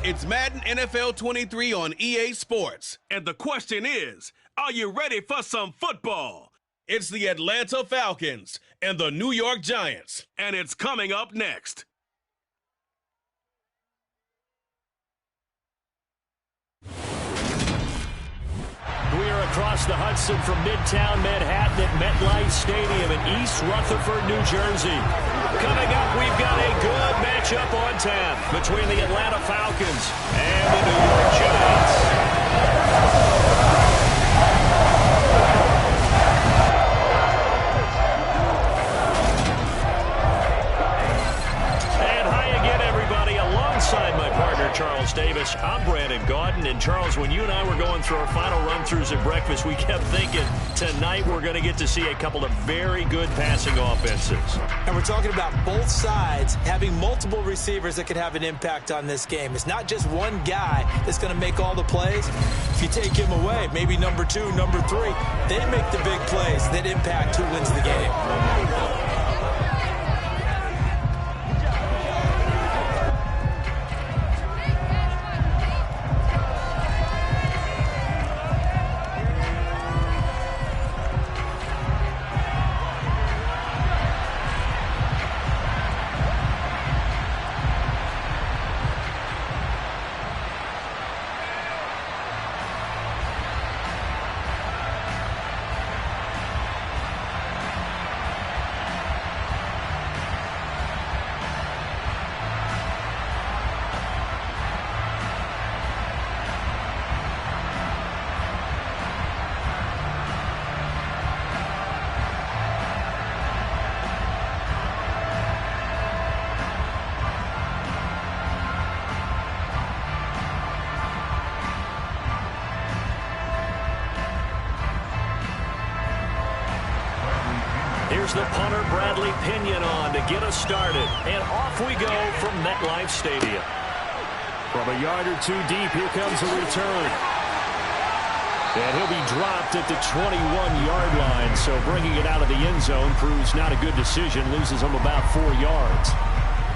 It's Madden NFL 23 on EA Sports. And the question is, are you ready for some football? It's the Atlanta Falcons and the New York Giants. And it's coming up next. We are across the Hudson from Midtown Manhattan at MetLife Stadium in East Rutherford, New Jersey. Coming up, we've got a good matchup on tap between the Atlanta Falcons and the New York Giants. Alongside my partner, Charles Davis, I'm Brandon Gaudin. And Charles, when you and I were going through our final run-throughs at breakfast, we kept thinking tonight we're going to get to see a couple of very good passing offenses. And we're talking about both sides having multiple receivers that could have an impact on this game. It's not just one guy that's going to make all the plays. If you take him away, maybe number 2, number 3, they make the big plays that impact who wins the game. Here's the punter, Bradley Pinion, on to get us started. And off we go from MetLife Stadium. From a yard or two deep, here comes a return. And he'll be dropped at the 21-yard line. So bringing it out of the end zone proves not a good decision. Loses him about 4 yards.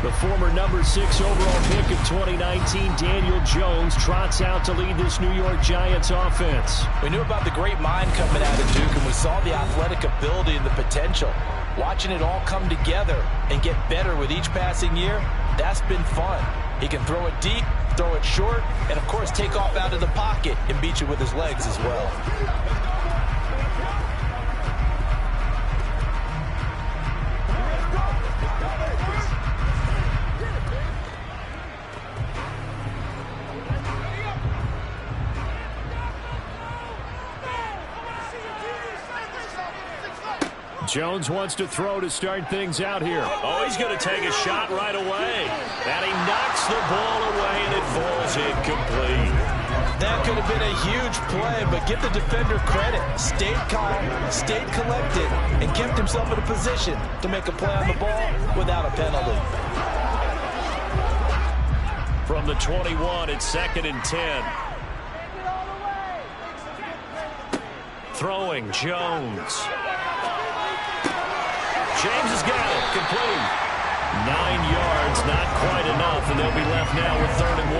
The former number 6 overall pick of 2019, Daniel Jones, trots out to lead this New York Giants offense. We knew about the great mind coming out of Duke, and we saw the athletic ability and the potential. Watching it all come together and get better with each passing year, that's been fun. He can throw it deep, throw it short, and, of course, take off out of the pocket and beat you with his legs as well. Jones wants to throw to start things out here. Oh, he's going to take a shot right away. And he knocks the ball away, and it falls incomplete. That could have been a huge play, but give the defender credit. Stayed calm, stayed collected, and kept himself in a position to make a play on the ball without a penalty. From the 21, it's 2nd and 10. Throwing, Jones. James has got it, complete. 9 yards, not quite enough, and they'll be left now with 3rd and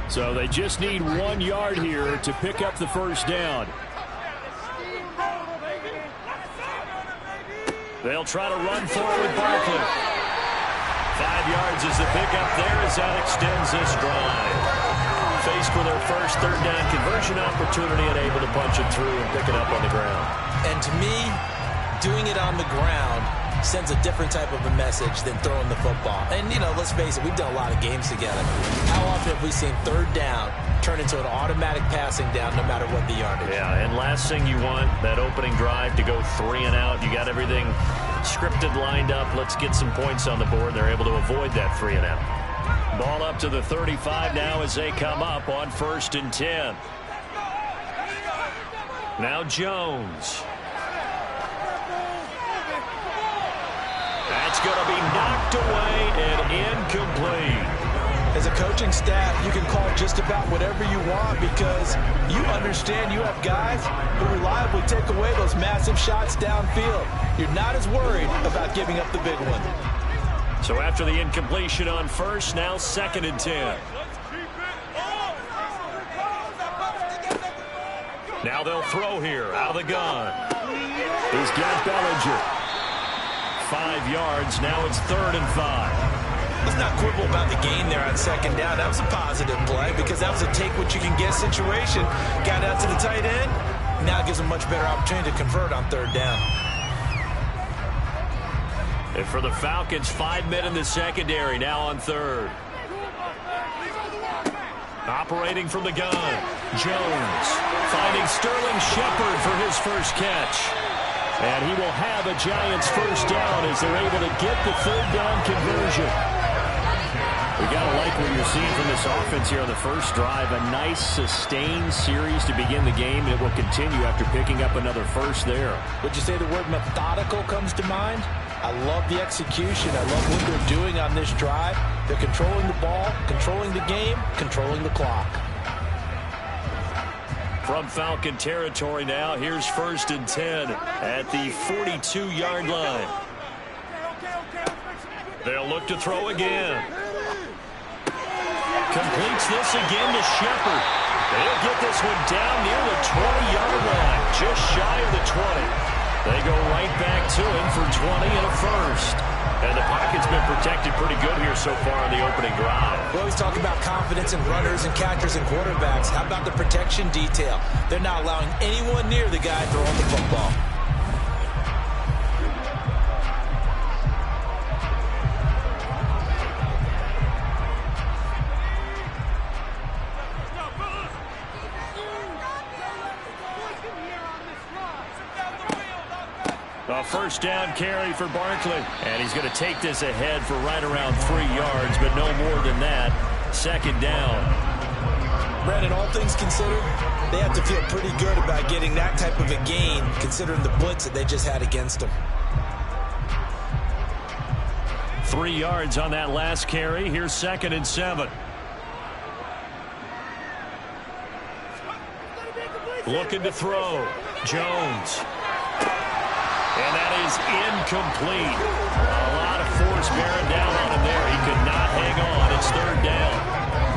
1. So they just need 1 yard here to pick up the first down. They'll try to run for it with Barkley. 5 yards is the pickup there as that extends this drive. Faced with their first 3rd down conversion opportunity and able to punch it through and pick it up on the ground. And to me, doing it on the ground sends a different type of a message than throwing the football. And, you know, let's face it, we've done a lot of games together. How often have we seen 3rd down turn into an automatic passing down no matter what the yardage? Yeah, and last thing you want, that opening drive to go 3 and out. You got everything scripted, lined up. Let's get some points on the board. They're able to avoid that 3 and out. Ball up to the 35 now as they come up on 1st and 10. Now Jones. That's going to be knocked away and incomplete. As a coaching staff, you can call just about whatever you want because you understand you have guys who reliably take away those massive shots downfield. You're not as worried about giving up the big one. So after the incompletion on first, now 2nd and 10. Now they'll throw here out of the gun. He's got Bellinger. 5 yards. Now it's 3rd and 5. Let's not quibble about the gain there on 2nd down. That was a positive play because that was a take-what-you-can-get situation. Got out to the tight end. Now it gives them a much better opportunity to convert on 3rd down. And for the Falcons, 5 men in the secondary now on 3rd. Operating from the gun, Jones finding Sterling Shepard for his first catch. And he will have a Giants first down as they're able to get the 3rd down conversion. We got to like what you're seeing from this offense here on the first drive. A nice sustained series to begin the game, and it will continue after picking up another first there. Would you say the word methodical comes to mind? I love the execution. I love what they're doing on this drive. They're controlling the ball, controlling the game, controlling the clock. From Falcon territory now, here's 1st and 10 at the 42-yard line. They'll look to throw again. Completes this again to Shepard. They'll get this one down near the 20-yard line, just shy of the 20. They go right back to him for 20 and a first. And the pocket's been protected pretty good here so far on the opening drive. We always talk about confidence in runners and catchers and quarterbacks. How about the protection detail? They're not allowing anyone near the guy throwing the football. A first down carry for Barkley. And he's going to take this ahead for right around 3 yards, but no more than that. 2nd down. Brandon, all things considered, they have to feel pretty good about getting that type of a gain, considering the blitz that they just had against them. 3 yards on that last carry. Here's 2nd and 7. Looking to throw. Jones. And that is incomplete. A lot of force bearing down on him there. He could not hang on. It's 3rd down.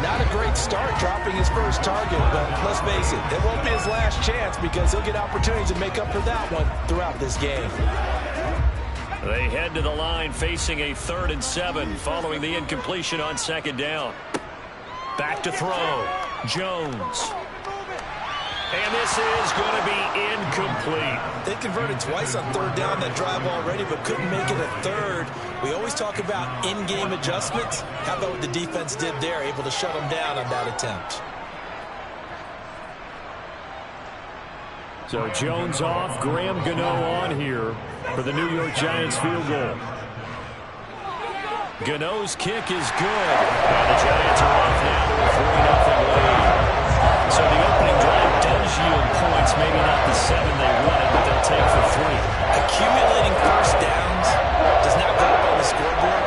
Not a great start dropping his first target, but let's face it, it won't be his last chance because he'll get opportunities to make up for that one throughout this game. They head to the line facing a 3rd and 7 following the incompletion on 2nd down. Back to throw. Jones. And this is going to be incomplete. They converted twice on 3rd down that drive already, but couldn't make it a 3rd. We always talk about in-game adjustments. How about what the defense did there, able to shut them down on that attempt. So Jones off, Graham Gano on here for the New York Giants field goal. Gano's kick is good. And the Giants are off now to a 3-0 lead. So the opening drive does yield points, maybe not the 7 they wanted, but they'll take for 3. Accumulating first downs does not go up on the scoreboard,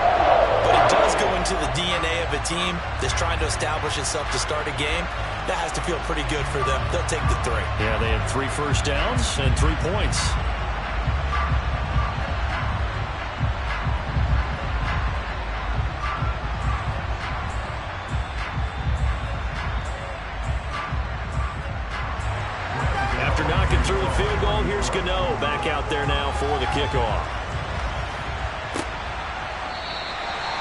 but it does go into the DNA of a team that's trying to establish itself to start a game. That has to feel pretty good for them. They'll take the 3. Yeah, they had 3 first downs and 3 points. After knocking through the field goal, here's Gano back out there now for the kickoff.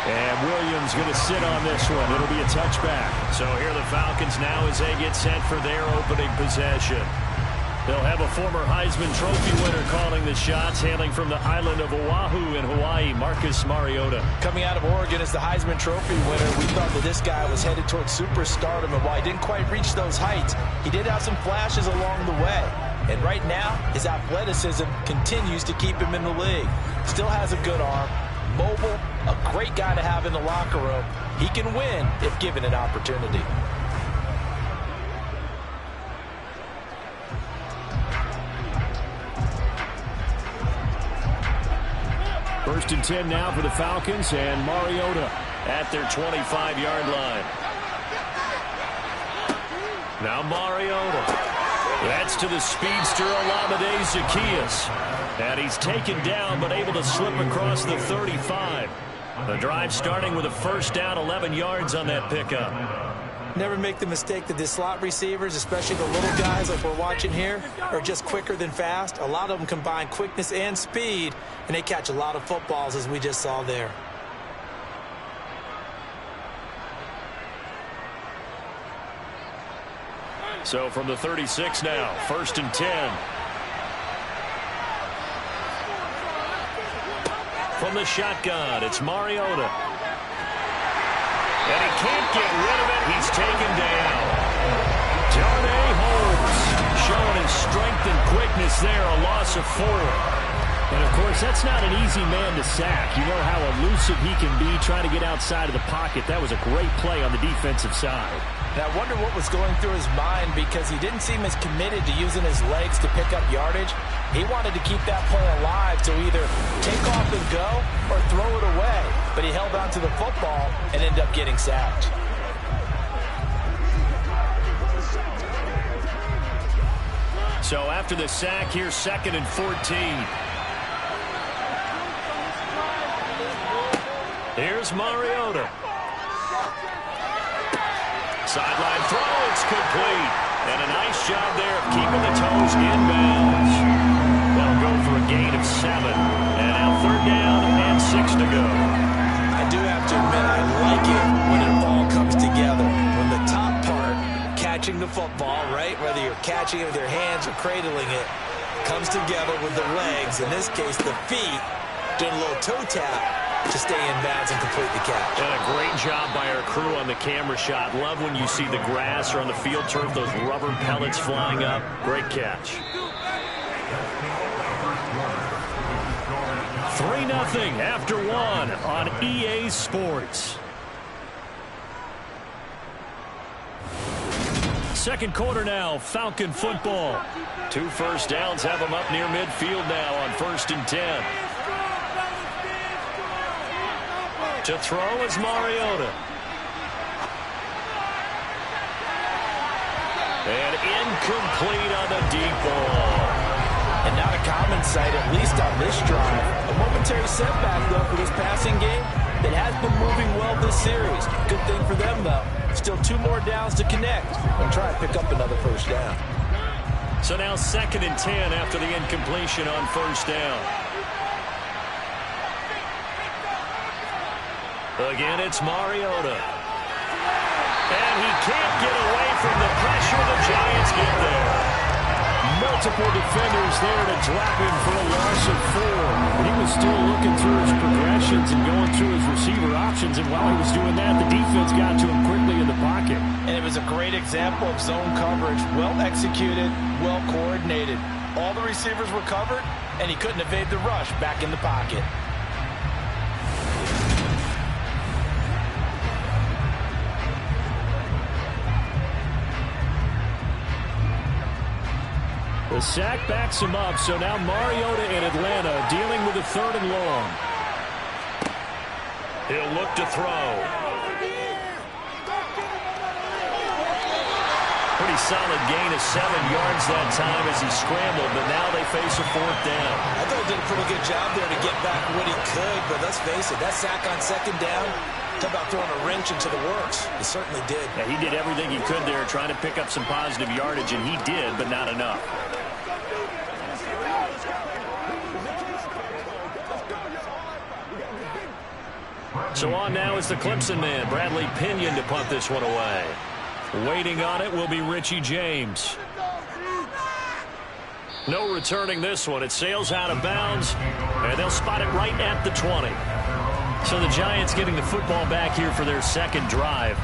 And Williams going to sit on this one. It'll be a touchback. So here the Falcons now as they get set for their opening possession. They'll have a former Heisman Trophy winner calling the shots, hailing from the island of Oahu in Hawaii, Marcus Mariota. Coming out of Oregon as the Heisman Trophy winner, we thought that this guy was headed towards superstardom, and while he didn't quite reach those heights, he did have some flashes along the way. And right now, his athleticism continues to keep him in the league. Still has a good arm, mobile, a great guy to have in the locker room. He can win if given an opportunity. First and 10 now for the Falcons, and Mariota at their 25-yard line. Now Mariota. That's to the speedster Olamide Zaccheaus. And he's taken down but able to slip across the 35. The drive starting with a first down, 11 yards on that pickup. Never make the mistake that the slot receivers, especially the little guys like we're watching here, are just quicker than fast. A lot of them combine quickness and speed, and they catch a lot of footballs, as we just saw there. So from the 36 now, 1st and 10. From the shotgun, it's Mariota. And he can't get rid of it. He's taken down. Darnay Holmes showing his strength and quickness there, a loss of 4. And, of course, that's not an easy man to sack. You know how elusive he can be trying to get outside of the pocket. That was a great play on the defensive side. And I wonder what was going through his mind, because he didn't seem as committed to using his legs to pick up yardage. He wanted to keep that play alive to either take off and go or throw it away. But he held on to the football and ended up getting sacked. So after the sack, here's 2nd and 14. Here's Mariota. Sideline throw, it's complete. And a nice job there of keeping the toes inbounds. That'll go for a gain of 7. And now 3rd down and 6 to go. I do have to admit, I like it when it all comes together. When the top part, catching the football, right, whether you're catching it with your hands or cradling it, comes together with the legs, in this case the feet, doing a little toe tap to stay in bounds and complete the catch. And a great job by our crew on the camera shot. Love when you see the grass or on the field turf, those rubber pellets flying up. Great catch. 3-0 after 1 on EA Sports. Second quarter now, Falcon football. 2 first downs have them up near midfield now on 1st and 10. To throw is Mariota. And incomplete on the deep ball. And not a common sight, at least on this drive. A momentary setback, though, for this passing game. It has been moving well this series. Good thing for them, though. Still 2 more downs to connect and try to pick up another first down. So now 2nd and 10 after the incompletion on 1st down. Again, it's Mariota. And he can't get away from the pressure. The Giants get there. Multiple defenders there to drop him for a loss of 4. He was still looking through his progressions and going through his receiver options. And while he was doing that, the defense got to him quickly in the pocket. And it was a great example of zone coverage. Well executed, well coordinated. All the receivers were covered, and he couldn't evade the rush back in the pocket. The sack backs him up, so now Mariota in Atlanta dealing with a 3rd and long. He'll look to throw. Pretty solid gain of 7 yards that time as he scrambled, but now they face a 4th down. I thought he did a pretty good job there to get back what he could, but let's face it, that sack on 2nd down, talk about throwing a wrench into the works. He certainly did. Yeah, he did everything he could there, trying to pick up some positive yardage, and he did, but not enough. So on now is the Clemson man, Bradley Pinion, to punt this one away. Waiting on it will be Richie James. No returning this one. It sails out of bounds, and they'll spot it right at the 20. So the Giants getting the football back here for their 2nd drive.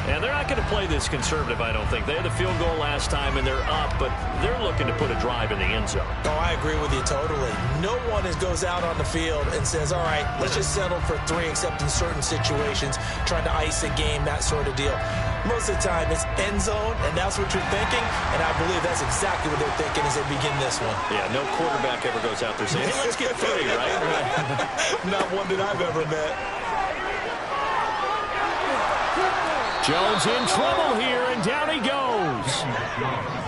And they're not going to play this conservative, I don't think. They had the field goal last time, and they're up, but they're looking to put a drive in the end zone. Oh, I agree with you totally. No one goes out on the field and says, all right, let's just settle for 3, except in certain situations, trying to ice a game, that sort of deal. Most of the time, it's end zone, and that's what you're thinking, and I believe that's exactly what they're thinking as they begin this one. Yeah, no quarterback ever goes out there saying, hey, let's get 3, right? Not one that I've ever met. Jones in trouble here, and down he goes.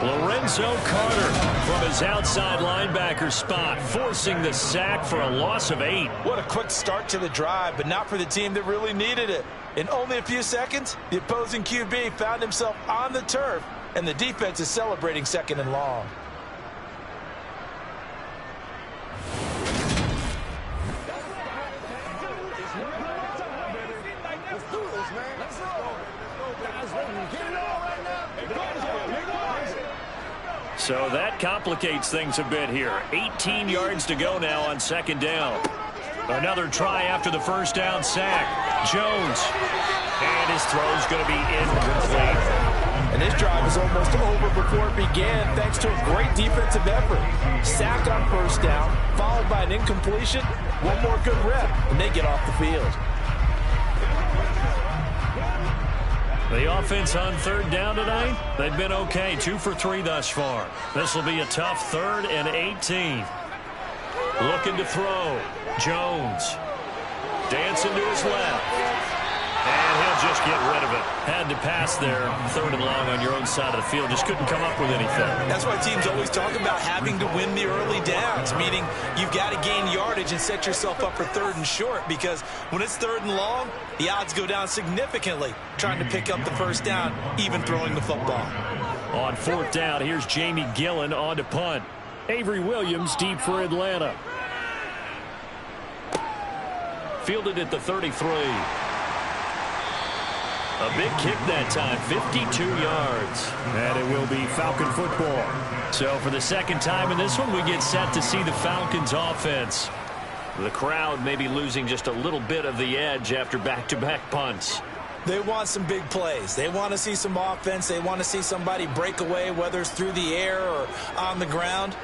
Lorenzo Carter from his outside linebacker spot, forcing the sack for a loss of 8. What a quick start to the drive, but not for the team that really needed it. In only a few seconds, the opposing QB found himself on the turf, and the defense is celebrating 2nd and long. So that complicates things a bit here. 18 yards to go now on 2nd down. Another try after the first down sack. Jones. And his throw's going to be incomplete. And his drive is almost over before it began thanks to a great defensive effort. Sack on 1st down, followed by an incompletion. One more good rep, and they get off the field. The offense on 3rd down tonight, they've been okay. 2 for 3 thus far. This will be a tough 3rd and 18. Looking to throw. Jones. Dancing to his left. And he'll just get rid of it. Had to pass there. 3rd and long on your own side of the field. Just couldn't come up with anything. That's why teams always talk about having to win the early downs, meaning you've got to gain yardage and set yourself up for 3rd and short, because when it's 3rd and long, the odds go down significantly trying to pick up the 1st down, even throwing the football. On 4th down, here's Jamie Gillen on to punt. Avery Williams deep for Atlanta. Fielded at the 33. A big kick that time, 52 yards. And it will be Falcon football. So for the 2nd time in this one, we get set to see the Falcons offense. The crowd may be losing just a little bit of the edge after back-to-back punts. They want some big plays. They want to see some offense. They want to see somebody break away, whether it's through the air or on the ground.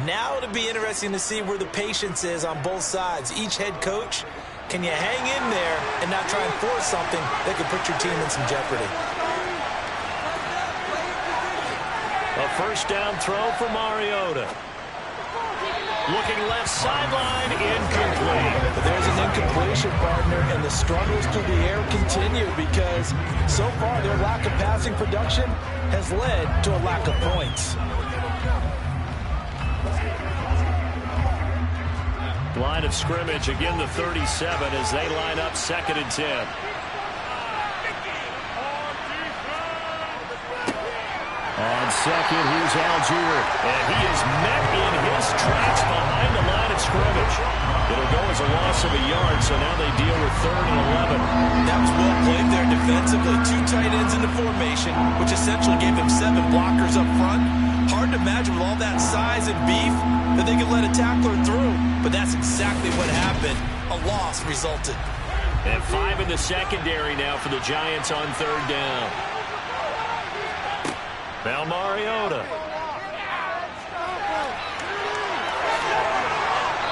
Now it'll be interesting to see where the patience is on both sides. Each head coach, can you hang in there and not try and force something that could put your team in some jeopardy? A 1st down throw for Mariota. Looking left sideline, incomplete. But there's an incompletion, partner, and the struggles through the air continue because so far their lack of passing production has led to a lack of points. Line of scrimmage, again the 37 as they line up 2nd and 10. On 2nd, here's Algier. And he is met in his tracks behind the line of scrimmage. It'll go as a loss of a yard, so now they deal with 3rd and 11. That was well played there defensively. 2 tight ends in the formation, which essentially gave him 7 blockers up front. Hard to imagine with all that size and beef that they could let a tackler through. But that's exactly what happened. A loss resulted. And 5 in the secondary now for the Giants on 3rd down. Now Mariota.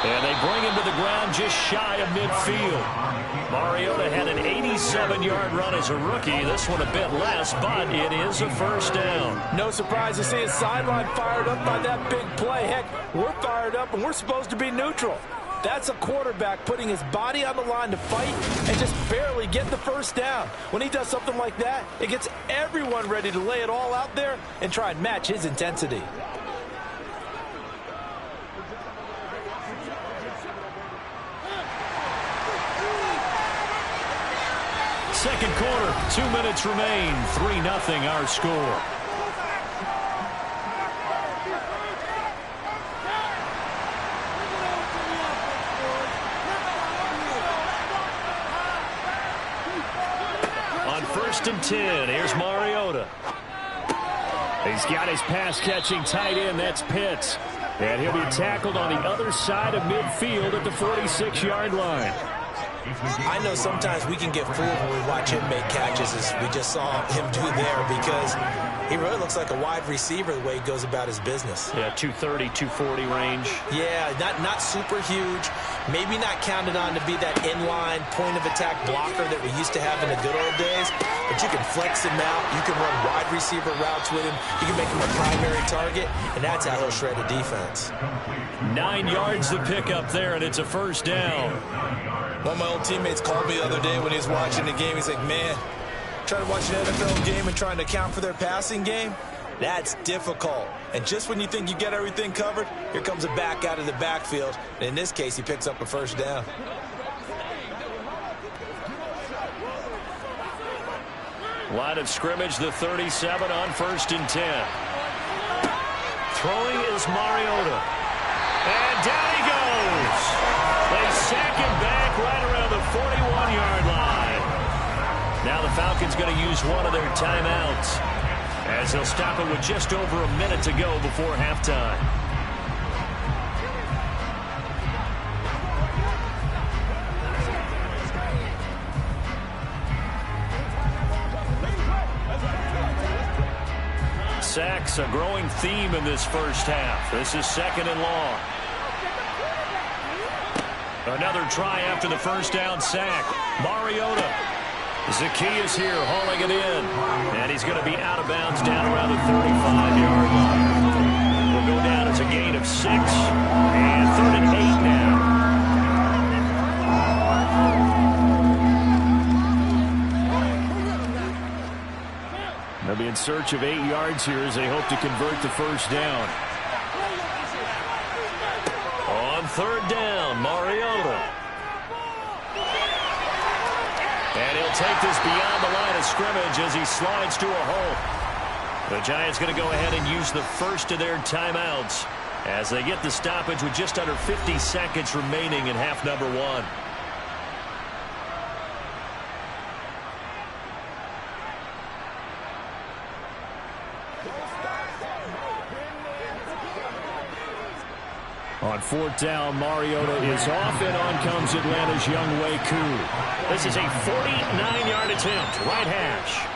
And they bring him to the ground just shy of midfield. Mariota had an 87-yard run as a rookie. This one a bit less, but it is a 1st down. No surprise to see his sideline fired up by that big play. Heck, we're fired up, and we're supposed to be neutral. That's a quarterback putting his body on the line to fight and just barely get the 1st down. When he does something like that, it gets everyone ready to lay it all out there and try and match his intensity. Second quarter, 2 minutes remain. 3-0 our score. On 1st and 10, here's Mariota. He's got his pass-catching tight end. That's Pitts. And he'll be tackled on the other side of midfield at the 46-yard line. I know sometimes we can get fooled when we watch him make catches, as we just saw him do there, because he really looks like a wide receiver the way he goes about his business. Yeah, 230, 240 range. Yeah, not super huge. Maybe not counted on to be that inline point-of-attack blocker that we used to have in the good old days, but you can flex him out. You can run wide receiver routes with him. You can make him a primary target, and that's how he'll shred a defense. 9 yards to pick up there, and it's a 1st down. One of my old teammates called me the other day when he was watching the game. He's like, man, Trying to watch an NFL game and trying to account for their passing game? That's difficult. And just when you think you get everything covered, here comes a back out of the backfield. And in this case, he picks up a first down. Line of scrimmage, the 37 on 1st and 10. Throwing is Mariota. And down he goes. They sack him back right around the 41-yard line. Now the Falcons going to use one of their timeouts, as they'll stop it with just over a minute to go before halftime. Sacks, a growing theme in this first half. This is 2nd and long. Another try after the first down sack. Mariota. Zacchaeus here hauling it in. And he's going to be out of bounds down around the 35-yard line. Will go down as a gain of 6. And 3rd and 8 now. They'll be in search of 8 yards here as they hope to convert the first down. On 3rd down, Mariota. And he'll take this beyond the line of scrimmage as he slides to a hole. The Giants going to go ahead and use the first of their timeouts as they get the stoppage with just under 50 seconds remaining in half number 1. On 4th down, Mariota is off, and on comes Atlanta's Younghoe Koo. This is a 49-yard attempt, right hash.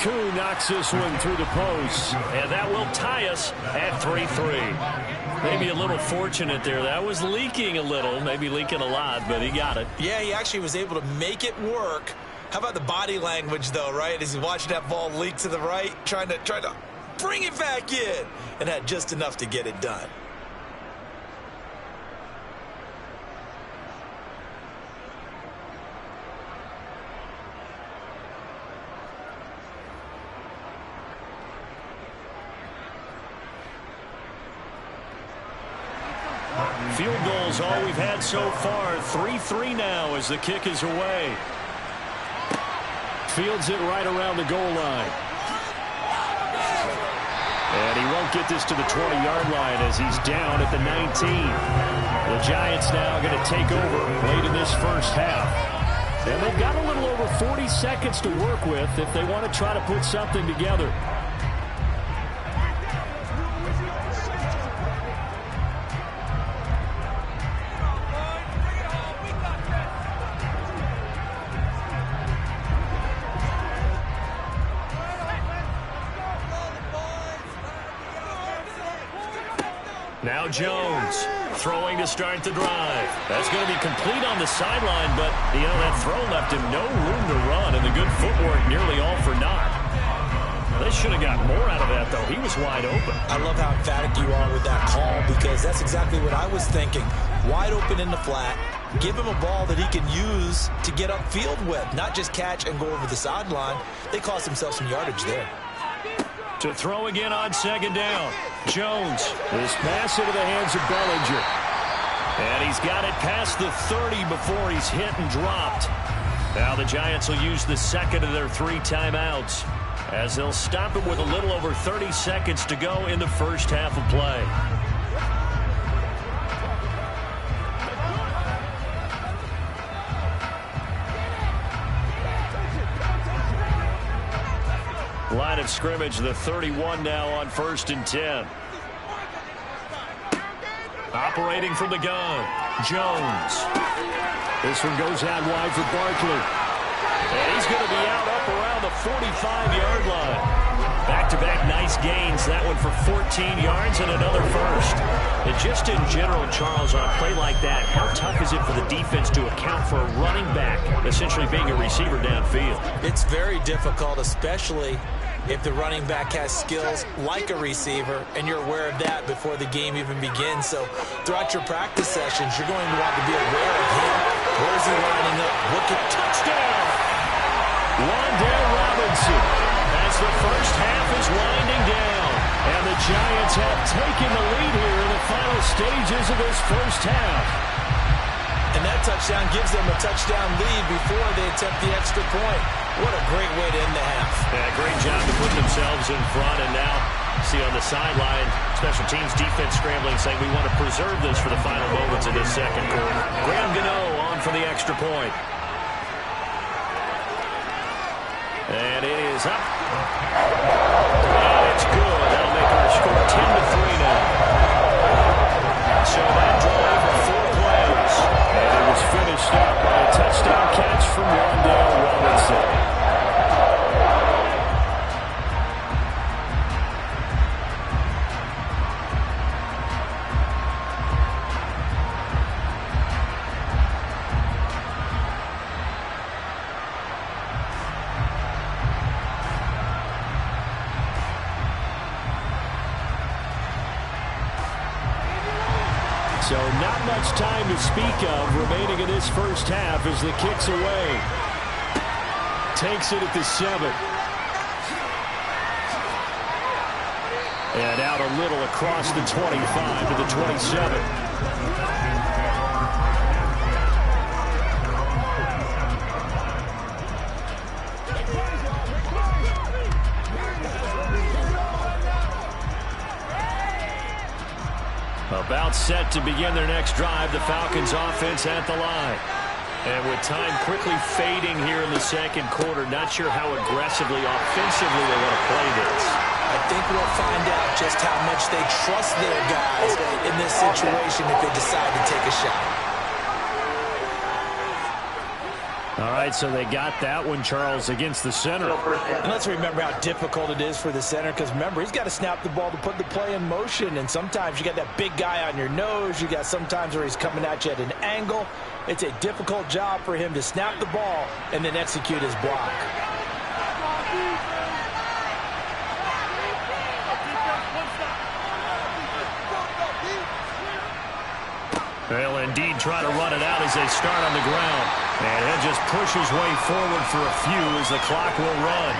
Koo knocks this one through the post, and that will tie us at 3-3. Maybe a little fortunate there. That was leaking a little, maybe leaking a lot, but he got it. Yeah, he actually was able to make it work. How about the body language, though, right? As he's watching that ball leak to the right, trying to bring it back in, and had just enough to get it done. Field goals all we've had so far. 3-3 now as the kick is away. Fields it right around the goal line. And he won't get this to the 20-yard line as he's down at the 19. The Giants now going to take over late in this first half. And they've got a little over 40 seconds to work with if they want to try to put something together. Now Jones throwing to start the drive. That's going to be complete on the sideline, but, that throw left him no room to run, and the good footwork nearly all for naught. They should have got more out of that, though. He was wide open. I love how emphatic you are with that call, because that's exactly what I was thinking. Wide open in the flat. Give him a ball that he can use to get upfield with, not just catch and go over the sideline. They cost themselves some yardage there. To throw again on 2nd down. Jones. This pass into the hands of Bellinger. And he's got it past the 30 before he's hit and dropped. Now the Giants will use the second of their 3 timeouts as they'll stop it with a little over 30 seconds to go in the first half of play. Line of scrimmage, the 31 now on 1st and 10. Operating from the gun, Jones. This one goes out wide for Barkley. And he's going to be out up around the 45-yard line. Back-to-back nice gains. That one for 14 yards and another first. And just in general, Charles, on a play like that, how tough is it for the defense to account for a running back essentially being a receiver downfield? It's very difficult, especially if the running back has skills like a receiver, and you're aware of that before the game even begins. So throughout your practice sessions, you're going to want to be aware of him, Where's he lining up? Look at touchdown. Wan'Dale Robinson as the first half is winding down. And the Giants have taken the lead here in the final stages of this first half. And that touchdown gives them a touchdown lead before they attempt the extra point. What a great way to end the half. Yeah, great job to put themselves in front. And now, see on the sideline, special teams defense scrambling, saying we want to preserve this for the final moments of this second quarter. Graham Gano on for the extra point. And it is up. And it's good. That'll make our score 10-3 now. So that drive of 4 plays. And it was finished up by a touchdown catch from Wan'Dale Robinson. So not much time to speak of remaining in this first half as the kick's away. Takes it at the 7. And out a little across the 25 to the 27. About set to begin their next drive, the Falcons offense at the line. And with time quickly fading here in the second quarter, not sure how aggressively, offensively they want to play this. I think we'll find out just how much they trust their guys in this situation if they decide to take a shot. All right, so they got that one, Charles, against the center. And let's remember how difficult it is for the center, because remember, he's got to snap the ball to put the play in motion, and sometimes you got that big guy on your nose. You got sometimes where he's coming at you at an angle. It's a difficult job for him to snap the ball and then execute his block. They'll indeed try to run it out as they start on the ground. And he'll just push his way forward for a few as the clock will run.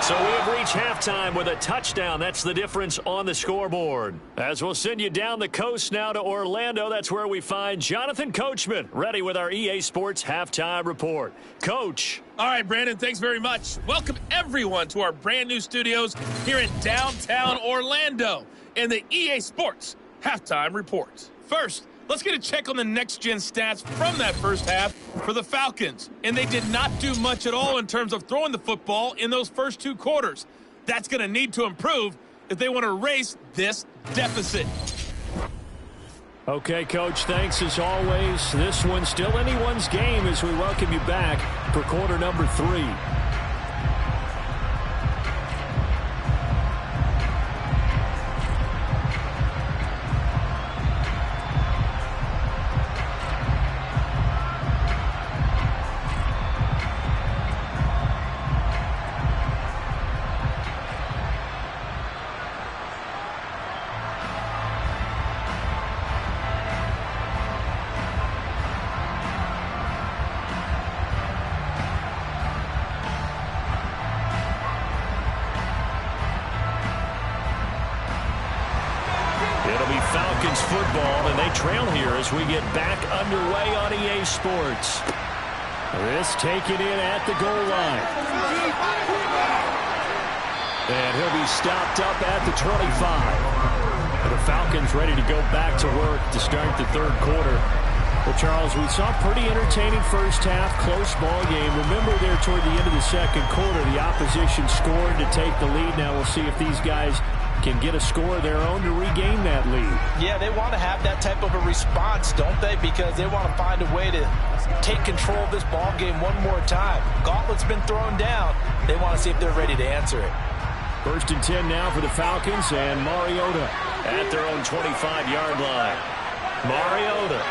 So we have reached halftime with a touchdown. That's the difference on the scoreboard. As we'll send you down the coast now to Orlando, that's where we find Jonathan Coachman, ready with our EA Sports Halftime Report. Coach. All right, Brandon, thanks very much. Welcome, everyone, to our brand new studios here in downtown Orlando in the EA Sports Halftime Report. First, let's get a check on the next-gen stats from that first half for the Falcons. And they did not do much at all in terms of throwing the football in those first 2 quarters. That's going to need to improve if they want to erase this deficit. Okay, Coach, thanks as always. This one's still anyone's game as we welcome you back for quarter number 3. Falcons football, and they trail here as we get back underway on EA Sports. This taken in at the goal line. And he'll be stopped up at the 25. And the Falcons ready to go back to work to start the third quarter. Well, Charles, we saw a pretty entertaining first half, close ball game. Remember there toward the end of the second quarter, the opposition scored to take the lead. Now we'll see if these guys can get a score of their own to regain that lead. Yeah, they want to have that type of a response, don't they? Because they want to find a way to take control of this ball game one more time. Gauntlet's been thrown down. They want to see if they're ready to answer it. 1st and 10 now for the Falcons, and Mariota at their own 25-yard line. Mariota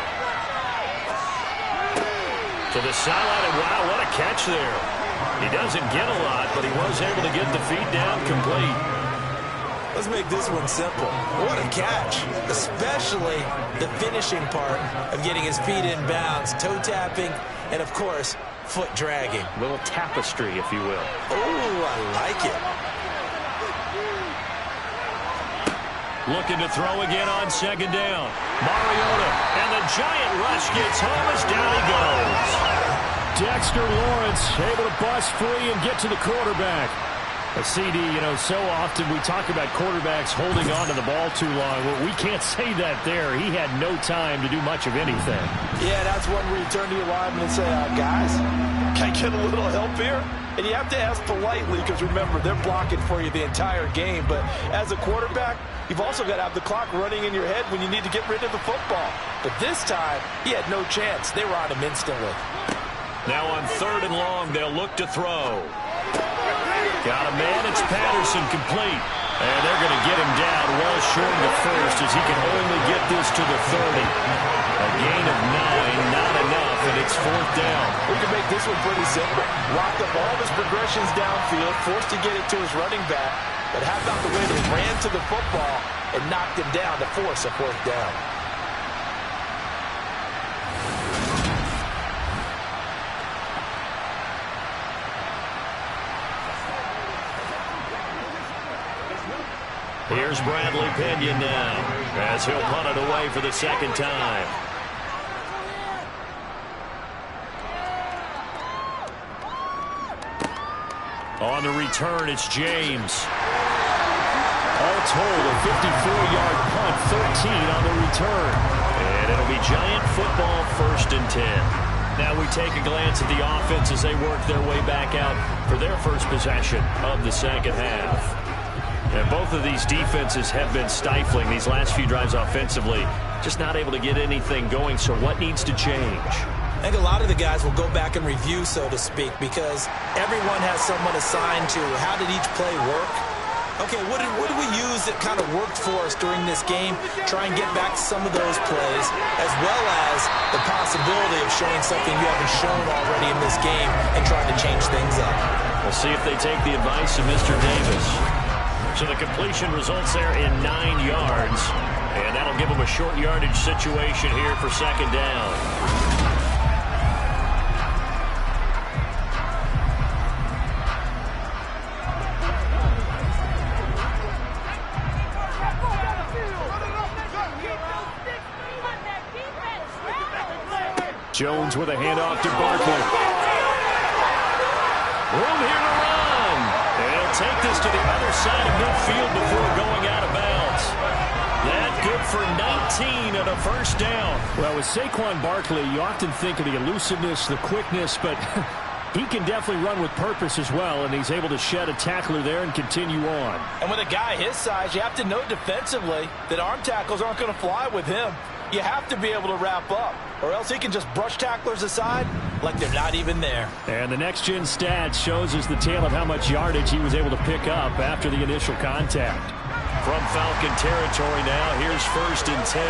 to the sideline, and wow, what a catch there. He doesn't get a lot, but he was able to get the feed down complete. Let's make this one simple. What a catch, especially the finishing part of getting his feet in bounds, toe tapping, and of course, foot dragging. A little tapestry, if you will. Oh, I like it. Looking to throw again on second down. Mariota, and the giant rush gets home as down he goes. Dexter Lawrence able to bust free and get to the quarterback. A CD, so often we talk about quarterbacks holding on to the ball too long. Well, we can't say that there. He had no time to do much of anything. Yeah, that's one where you turn to your lineman and say, guys, can I get a little help here? And you have to ask politely because, remember, they're blocking for you the entire game. But as a quarterback, you've also got to have the clock running in your head when you need to get rid of the football. But this time, he had no chance. They were on him instantly. Now on 3rd and long, they'll look to throw. Got a man, it's Patterson, complete. And they're going to get him down well short of the first as he can only get this to the 30. A gain of 9, not enough, and it's 4th down. We can make this one pretty simple. Locked up all of his progressions downfield, forced to get it to his running back. But how about the way they ran to the football and knocked him down to force a 4th down? Here's Bradley Pinion now as he'll punt it away for the 2nd time. On the return, it's James. All told, a 54-yard punt, 13 on the return. And it'll be Giant football, 1st and 10. Now we take a glance at the offense as they work their way back out for their first possession of the 2nd half. And both of these defenses have been stifling these last few drives offensively. Just not able to get anything going, so what needs to change? I think a lot of the guys will go back and review, so to speak, because everyone has someone assigned to how did each play work. Okay, what did we use that kind of worked for us during this game? Try and get back some of those plays, as well as the possibility of showing something you haven't shown already in this game and trying to change things up. We'll see if they take the advice of Mr. Davis. So the completion results there in 9 yards. And that'll give them a short yardage situation here for 2nd down. Jones with a handoff to Barkley. Room here to run. And he'll take this to the other side of midfield before going out of bounds. That good for 19 and a 1st down. Well, with Saquon Barkley, you often think of the elusiveness, the quickness, but he can definitely run with purpose as well, and he's able to shed a tackler there and continue on. And with a guy his size, you have to know defensively that arm tackles aren't going to fly with him. You have to be able to wrap up, or else he can just brush tacklers aside like they're not even there. And the next-gen stat shows us the tale of how much yardage he was able to pick up after the initial contact. From Falcon territory now, here's 1st and 10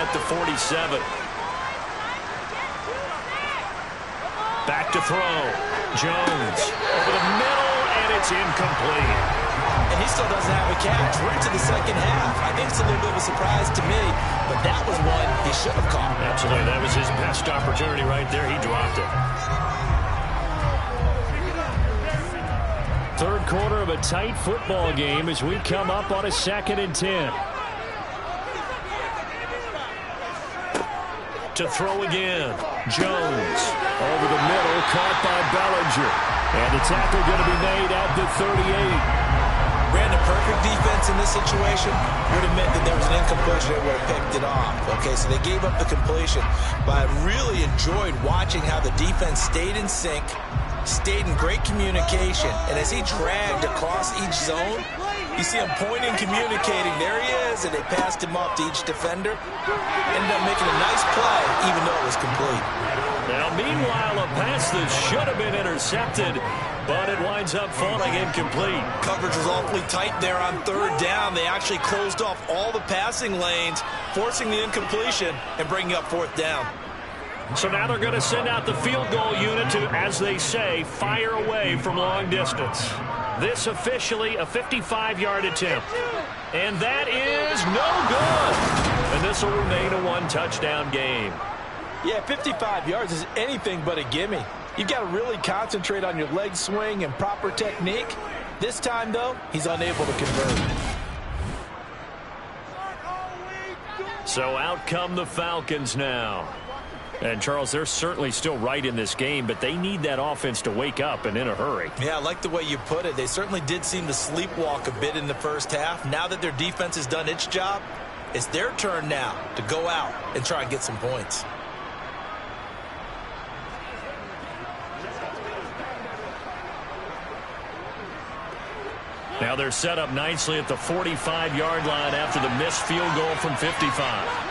at the 47. Back to throw. Jones over the middle, and it's incomplete. And he still doesn't have a catch. We're into the 2nd half. I think it's a little bit of a surprise to me, but that was one he should have caught. Absolutely. That was his best opportunity right there. He dropped it. 3rd quarter of a tight football game as we come up on a 2nd and 10. To throw again. Jones over the middle, caught by Bellinger. And the tackle going to be made at the 38. Brandon, perfect defense in this situation would have meant that there was an incompletion that would have picked it off. Okay, so they gave up the completion. But I really enjoyed watching how the defense stayed in sync, stayed in great communication. And as he dragged across each zone, you see him pointing, communicating. There he is, and they passed him off to each defender. Ended up making a nice play, even though it was complete. Now, meanwhile, a pass that should have been intercepted, but it winds up falling incomplete. Coverage was awfully tight there on 3rd down. They actually closed off all the passing lanes, forcing the incompletion and bringing up 4th down. So now they're going to send out the field goal unit to, as they say, fire away from long distance. This officially a 55-yard attempt. And that is no good. And this will remain a one-touchdown game. Yeah, 55 yards is anything but a gimme. You've got to really concentrate on your leg swing and proper technique. This time, though, he's unable to convert. So out come the Falcons now. And, Charles, they're certainly still right in this game, but they need that offense to wake up and in a hurry. Yeah, I like the way you put it. They certainly did seem to sleepwalk a bit in the first half. Now that their defense has done its job, it's their turn now to go out and try and get some points. Now they're set up nicely at the 45-yard line after the missed field goal from 55.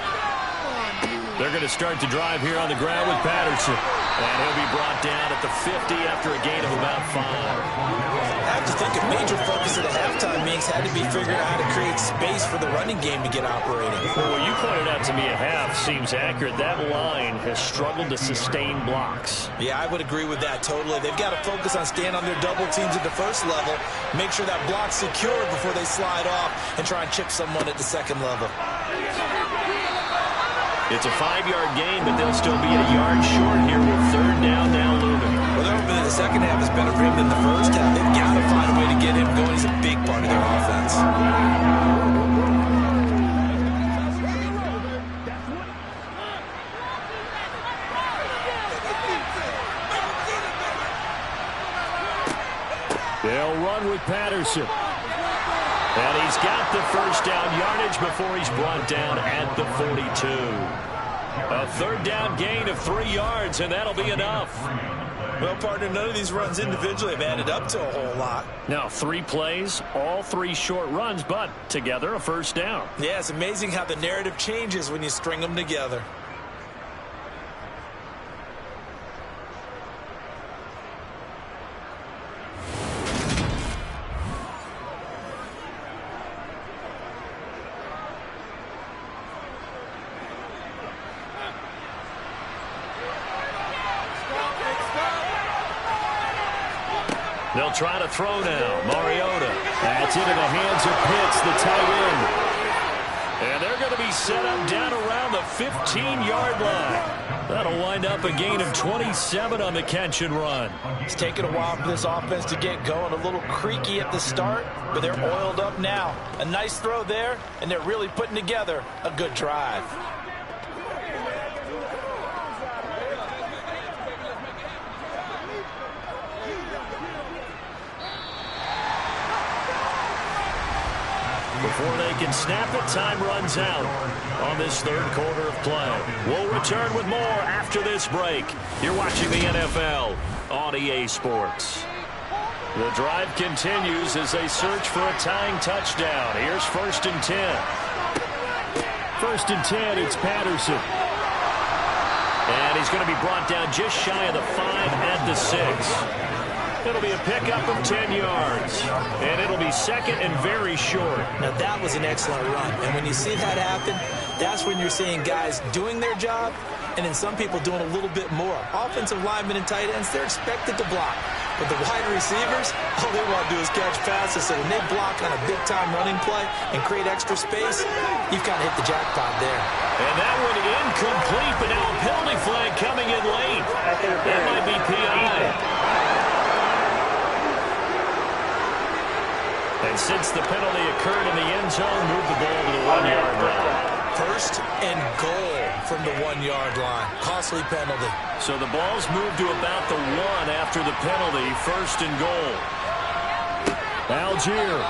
They're going to start the drive here on the ground with Patterson. And he'll be brought down at the 50 after a gain of about 5. I have to think a major focus of the halftime meetings had to be figuring out how to create space for the running game to get operating. Well, what you pointed out to me a half seems accurate. That line has struggled to sustain blocks. Yeah, I would agree with that totally. They've got to focus on staying on their double teams at the first level, make sure that block's secured before they slide off, and try and chip someone at the second level. It's a 5-yard gain, but they'll still be a yard short here with third down now looming. Well, they're hoping that the second half is better for him than the first half. They've got to find a way to get him going. He's a big part of their offense. They'll run with Patterson. And he's got the first down yardage before he's brought down at the 42. A third down gain of 3 yards, and that'll be enough. Well, partner, none of these runs individually have added up to a whole lot. Now, 3 plays, all 3 short runs, but together a first down. Yeah, it's amazing how the narrative changes when you string them together. They'll try to throw now. Mariota. That's into the hands of Pitts, the tight end. And they're going to be set up down around the 15-yard line. That'll wind up a gain of 27 on the catch and run. It's taken a while for this offense to get going. A little creaky at the start, but they're oiled up now. A nice throw there, and they're really putting together a good drive. Before they can snap it, time runs out on this third quarter of play. We'll return with more after this break. You're watching the NFL on EA Sports. The drive continues as they search for a tying touchdown. Here's 1st and 10. 1st and 10, it's Patterson. And he's going to be brought down just shy of the 5 at the 6. It'll be a pickup of 10 yards. And it'll be second and very short. Now, that was an excellent run. And when you see that happen, that's when you're seeing guys doing their job and then some people doing a little bit more. Offensive linemen and tight ends, they're expected to block. But the wide receivers, all they want to do is catch passes. So when they block on a big-time running play and create extra space, you've kind of hit the jackpot there. And that one incomplete, but now a penalty flag coming in late. That might be PI. And since the penalty occurred in the end zone, move the ball to the 1-yard line. 1st and goal from the 1-yard line. Costly penalty. So the ball's moved to about the 1 after the penalty. 1st and goal. Algier.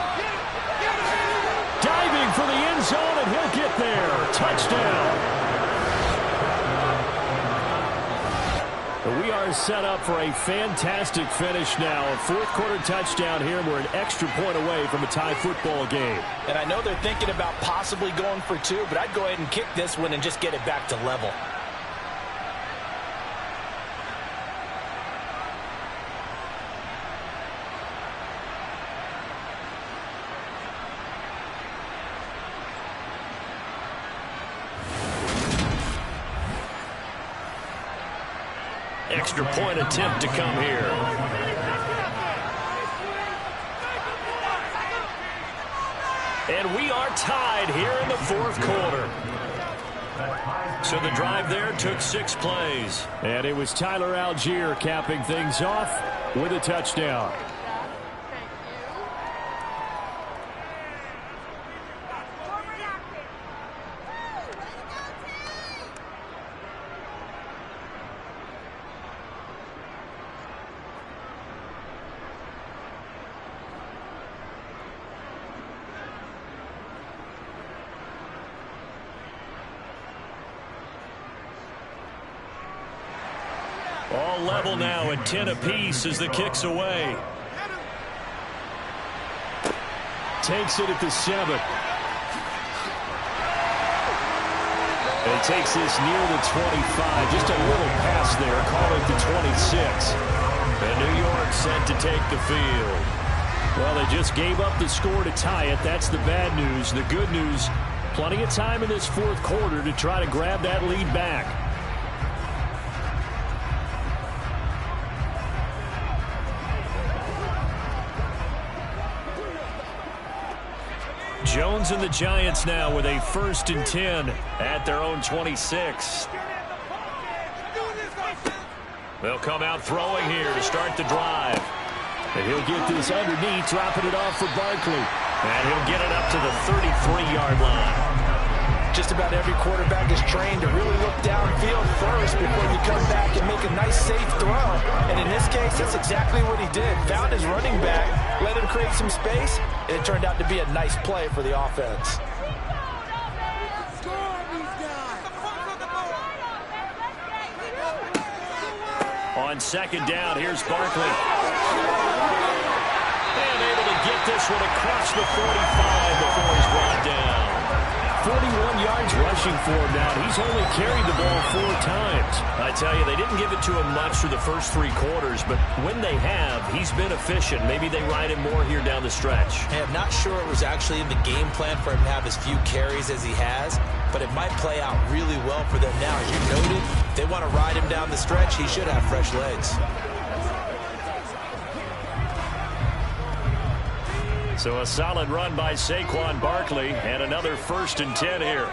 Diving for the end zone, and he'll get there. Touchdown. We are set up for a fantastic finish now. A 4th quarter touchdown here. We're an extra point away from a tie football game. And I know they're thinking about possibly going for 2, but I'd go ahead and kick this one and just get it back to level. Extra point attempt to come here. And we are tied here in the fourth quarter. So the drive there took 6 plays. And it was Tyler Algier capping things off with a touchdown. All level now at 10 apiece as the kick's away. Takes it at the 7. And takes this near the 25. Just a little pass there. Call it the 26. And New York set to take the field. Well, they just gave up the score to tie it. That's the bad news. The good news, plenty of time in this fourth quarter to try to grab that lead back. Jones and the Giants now with a 1st and 10 at their own 26. They'll come out throwing here to start the drive. And he'll get this underneath, dropping it off for Barkley. And he'll get it up to the 33-yard line. Just about every quarterback is trained to really look downfield first before you come back and make a nice, safe throw. And in this case, that's exactly what he did. Found his running back, let him create some space, and it turned out to be a nice play for the offense. On 2nd down, here's Barkley. And able to get this one across the 45 before he's brought down. 41 yards rushing for him now. He's only carried the ball 4 times. I tell you, they didn't give it to him much through the first 3 quarters, but when they have, he's been efficient. Maybe they ride him more here down the stretch. Hey, I'm not sure it was actually in the game plan for him to have as few carries as he has, but it might play out really well for them now. As you noted, if they want to ride him down the stretch, he should have fresh legs. So a solid run by Saquon Barkley and another 1st and 10 here.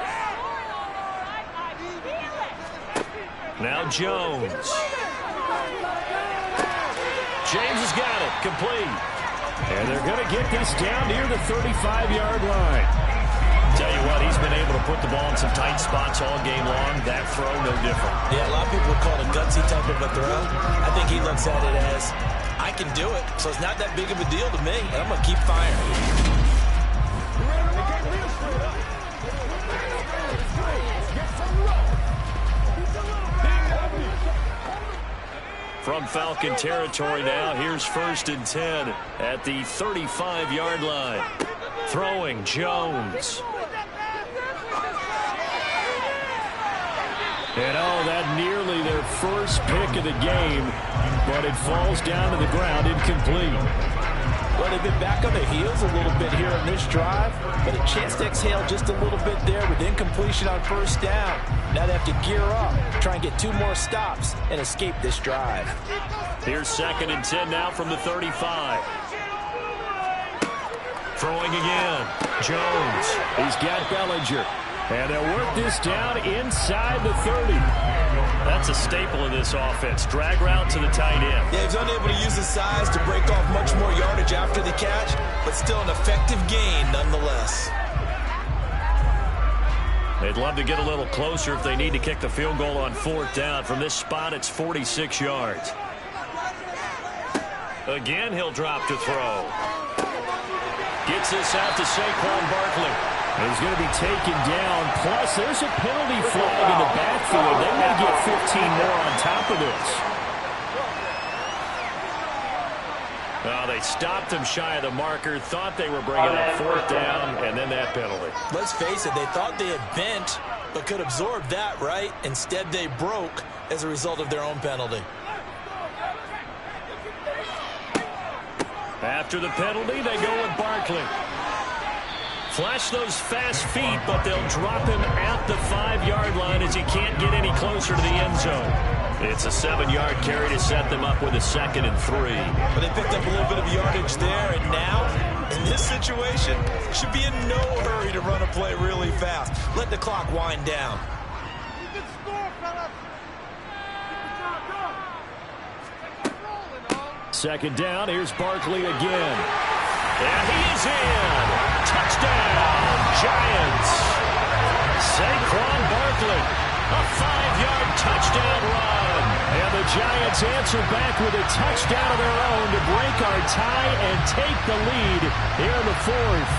Now Jones. James has got it. Complete. And they're going to get this down near the 35-yard line. Tell you what, he's been able to put the ball in some tight spots all game long. That throw, no different. Yeah, a lot of people would call it a gutsy type of a throw. I think he looks at it as, I can do it, so it's not that big of a deal to me, and I'm going to keep firing. From Falcon territory now, here's 1st and 10 at the 35-yard line. Throwing, Jones. And oh, that nearly their first pick of the game, but it falls down to the ground incomplete. Well, they've been back on their heels a little bit here on this drive, but a chance to exhale just a little bit there with incompletion on 1st down. Now they have to gear up, try and get 2 more stops, and escape this drive. Here's 2nd and 10 now from the 35. Throwing again. Jones. He's got Bellinger. And they'll work this down inside the 30. That's a staple of this offense. Drag route to the tight end. Yeah, he's unable to use his size to break off much more yardage after the catch, but still an effective gain nonetheless. They'd love to get a little closer if they need to kick the field goal on 4th down. From this spot, it's 46 yards. Again, he'll drop to throw. Gets this out to Saquon Barkley. He's going to be taken down. Plus, there's a penalty flag in the backfield. They may get 15 more on top of this. Oh, they stopped him shy of the marker, thought they were bringing up 4th down, and then that penalty. Let's face it, they thought they had bent, but could absorb that, right? Instead, they broke as a result of their own penalty. After the penalty, they go with Barkley. Flash those fast feet, but they'll drop him at the 5-yard line as he can't get any closer to the end zone. It's a 7-yard carry to set them up with a 2nd and 3. But they picked up a little bit of yardage there, and now In this situation, should be in no hurry to run a play really fast. Let the clock wind down. Good score, fellas. Second down, here's Barkley again. And he is in. Touchdown, Giants. Saquon Barkley, a 5-yard touchdown run. And the Giants answer back with a touchdown of their own to break our tie and take the lead here in the fourth.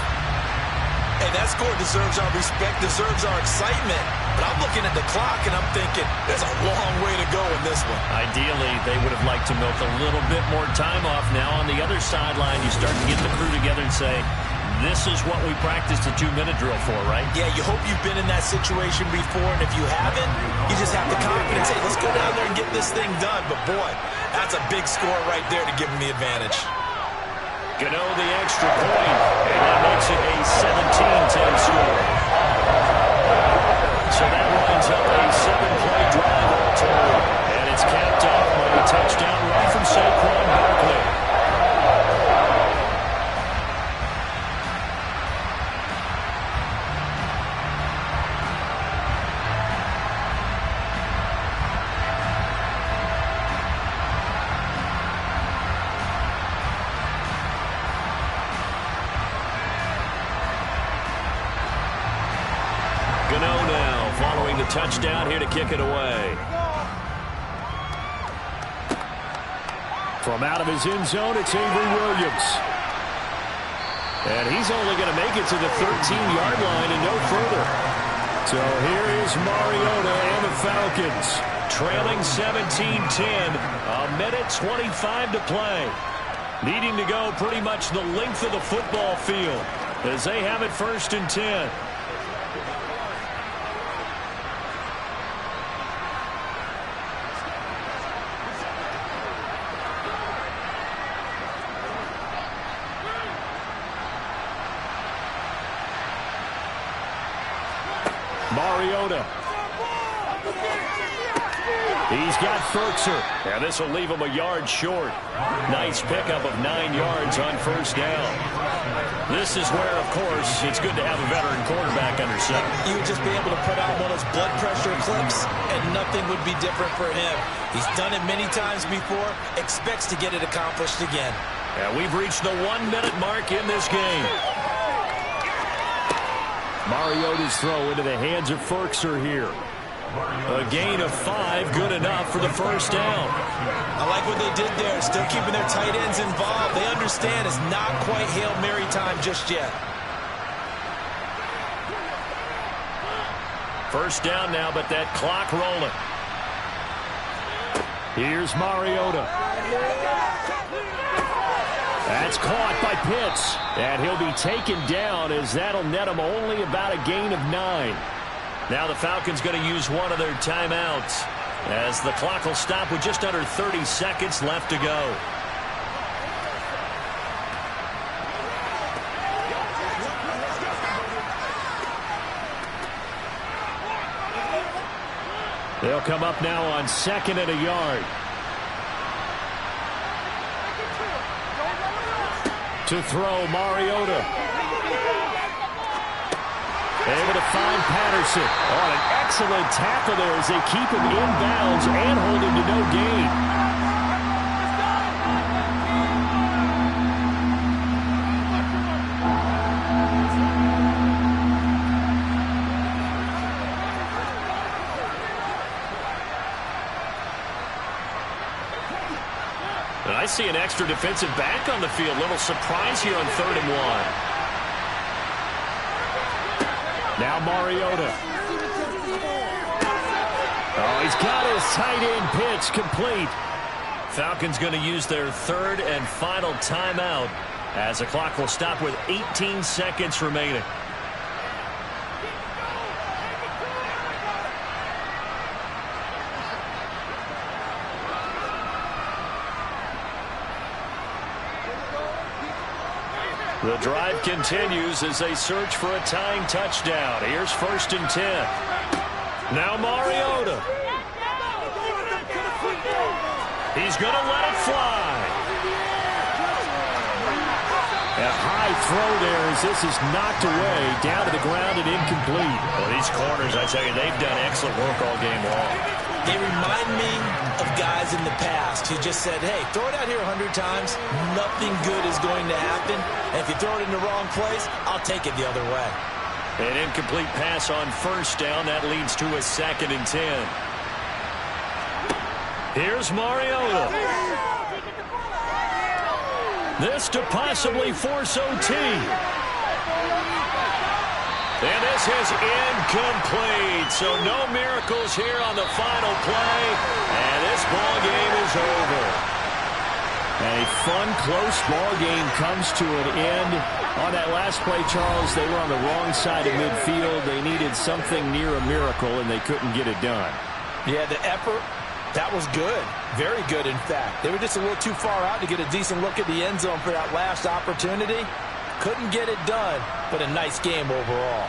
Hey, that score deserves our respect, deserves our excitement. But I'm looking at the clock, and I'm thinking there's a long way to go in this one. Ideally, they would have liked to milk a little bit more time off. Now on the other sideline, you start to get the crew together and say, this is what we practiced a 2-minute drill for, right? Yeah, you hope you've been in that situation before, and if you haven't, you just have the confidence, hey, let's go down there and get this thing done. But, boy, that's a big score right there to give them the advantage. Gano the extra point, and that makes it a 17-10 score. So that lines up a 7-play drive all told, and it's capped off by a touchdown run from Saquon Barkley. Touchdown here to kick it away. From out of his end zone, it's Avery Williams. And he's only going to make it to the 13-yard line and no further. So here is Mariota and the Falcons, trailing 17-10, a minute 25 to play. Needing to go pretty much the length of the football field as they have it 1st and 10. Mariota. He's got Ferkser. And this will leave him a yard short. Nice pickup of 9 yards on 1st down. This is where, of course, it's good to have a veteran quarterback under center. You would just be able to put on one of those blood pressure clips, and nothing would be different for him. He's done it many times before, expects to get it accomplished again. And we've reached the 1-minute mark in this game. Mariota's throw into the hands of Ferkser here. A gain of 5, good enough for the 1st down. I like what they did there, still keeping their tight ends involved. They understand it's not quite Hail Mary time just yet. 1st down now, but that clock rolling. Here's Mariota. That's caught by Pitts, and he'll be taken down as that'll net him only about a gain of 9. Now the Falcons going to use one of their timeouts as the clock will stop with just under 30 seconds left to go. They'll come up now on 2nd and a yard. To throw, Mariota. Able to find Patterson. Oh, an excellent tackle there as they keep him inbounds and hold him to no gain. And I see an extra defensive back on the field. Little surprise here on 3rd and 1. Now Mariota. Oh, he's got his tight end pitch complete. Falcons going to use their 3rd and final timeout as the clock will stop with 18 seconds remaining. The drive continues as they search for a tying touchdown. Here's 1st and 10. Now Mariota. He's going to let it fly. And a high throw there as this is knocked away, down to the ground and incomplete. Well, these corners, I tell you, they've done excellent work all game long. They remind me of guys in the past who just said, hey, throw it out here 100 times, nothing good is going to happen. And if you throw it in the wrong place, I'll take it the other way. An incomplete pass on first down. That leads to a 2nd and 10. Here's Mariota. This to possibly force OT. And this is incomplete. So no miracles here on the final play. And this ball game is over. And a fun, close ball game comes to an end. On that last play, Charles, they were on the wrong side of midfield. They needed something near a miracle, and they couldn't get it done. Yeah, the effort, that was good. Very good, in fact. They were just a little too far out to get a decent look at the end zone for that last opportunity. Couldn't get it done, but a nice game overall.